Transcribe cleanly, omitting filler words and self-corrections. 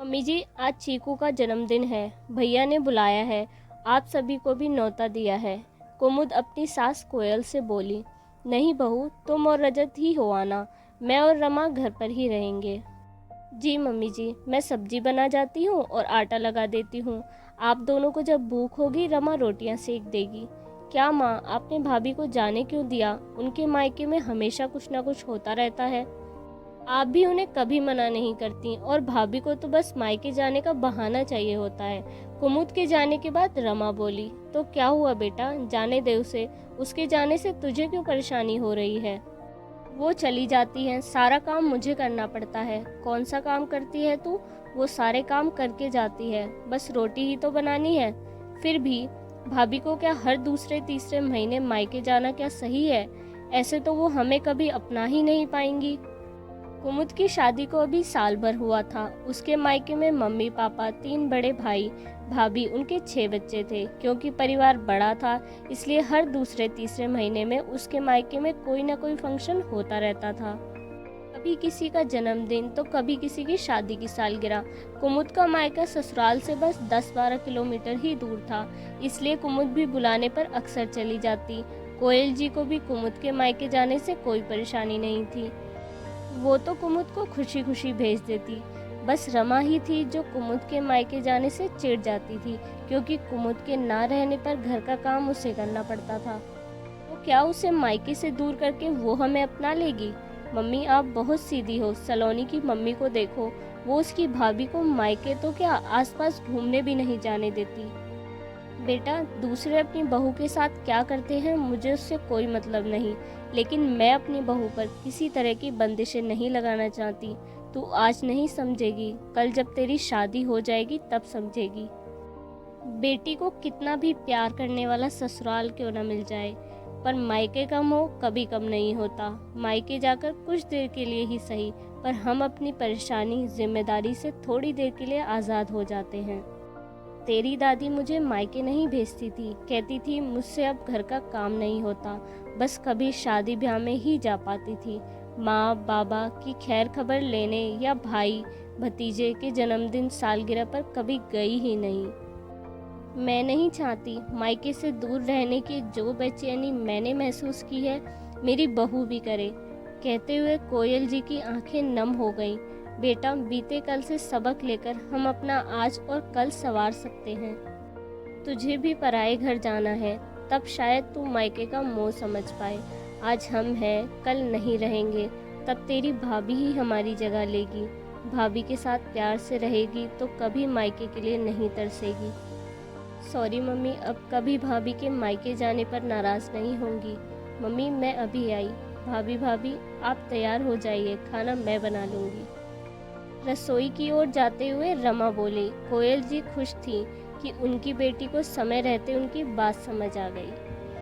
Mummy जी, आज चीकू का जन्मदिन है। भैया ने बुलाया है। आप सभी को भी न्योता दिया है। कुमुद अपनी सास कोयल से बोली। नहीं बहू, तुम और रजत ही हो आना। मैं और रमा घर पर ही रहेंगे। जी मम्मी जी, मैं सब्जी बना जाती हूँ और आटा लगा देती हूँ। आप दोनों को जब भूख होगी रमा रोटियां सेक देगी। क्या माँ, आपने भाभी को जाने क्यों दिया? उनके मायके में हमेशा कुछ ना कुछ होता रहता है। आप भी उन्हें कभी मना नहीं करती और भाभी को तो बस मायके जाने का बहाना चाहिए होता है। कुमुद के जाने के बाद रमा बोली। तो क्या हुआ बेटा, जाने दे उसे। उसके जाने से तुझे क्यों परेशानी हो रही है? वो चली जाती है, सारा काम मुझे करना पड़ता है। कौन सा काम करती है तू? वो सारे काम करके जाती है, बस रोटी ही तो बनानी है। फिर भी भाभी को क्या हर दूसरे तीसरे महीने मायके जाना क्या सही है? ऐसे तो वो हमें कभी अपना ही नहीं पाएंगी। कुमुद की शादी को अभी साल भर हुआ था। उसके मायके में मम्मी पापा, 3 बड़े भाई, भाभी, उनके 6 बच्चे थे। क्योंकि परिवार बड़ा था, इसलिए हर दूसरे तीसरे महीने में उसके मायके में कोई ना कोई फंक्शन होता रहता था। कभी किसी का जन्मदिन तो कभी किसी की शादी की सालगिरह। कुमुद का मायका ससुराल से बस 10-12 किलोमीटर ही दूर था, इसलिए कुमुद भी बुलाने पर अक्सर चली जाती। कोयल जी को भी कुमुद के मायके जाने से कोई परेशानी नहीं थी। वो तो कुमुद को खुशी खुशी भेज देती। बस रमा ही थी जो कुमुद के मायके जाने से चिढ़ जाती थी, क्योंकि कुमुद के ना रहने पर घर का काम उसे करना पड़ता था। तो क्या उसे मायके से दूर करके वो हमें अपना लेगी? मम्मी, आप बहुत सीधी हो। सलोनी की मम्मी को देखो, वो उसकी भाभी को मायके तो क्या आसपास घूमने भी नहीं जाने देती। बेटा, दूसरे अपनी बहू के साथ क्या करते हैं मुझे उससे कोई मतलब नहीं, लेकिन मैं अपनी बहू पर किसी तरह की बंदिशें नहीं लगाना चाहती। तू आज नहीं समझेगी, कल जब तेरी शादी हो जाएगी तब समझेगी। बेटी को कितना भी प्यार करने वाला ससुराल क्यों न मिल जाए, पर मायके कम हो कभी कम नहीं होता। मायके जाकर कुछ देर के लिए ही सही, पर हम अपनी परेशानी जिम्मेदारी से थोड़ी देर के लिए आज़ाद हो जाते हैं। तेरी दादी मुझे मायके नहीं भेजती थी, कहती थी मुझसे अब घर का काम नहीं होता। बस कभी शादी ब्याह में ही जा पाती थी। माँ बाबा की खैर खबर लेने या भाई भतीजे के जन्मदिन सालगिरह पर कभी गई ही नहीं। मैं नहीं चाहती मायके से दूर रहने की जो बेचैनी मैंने महसूस की है, मेरी बहू भी करे। कहते हुए कोयल जी की आंखें नम हो गईं। बेटा, बीते कल से सबक लेकर हम अपना आज और कल संवार सकते हैं। तुझे भी पराए घर जाना है, तब शायद तू मायके का मोह समझ पाए। आज हम हैं, कल नहीं रहेंगे, तब तेरी भाभी ही हमारी जगह लेगी। भाभी के साथ प्यार से रहेगी तो कभी मायके के लिए नहीं तरसेगी। सॉरी मम्मी, अब कभी भाभी के मायके जाने पर नाराज़ नहीं होंगी। मम्मी, मैं अभी आई। भाभी भाभी, आप तैयार हो जाइए, खाना मैं बना लूँगी। रसोई की ओर जाते हुए रमा बोली। कोयल जी खुश थी कि उनकी बेटी को समय रहते उनकी बात समझ आ गई।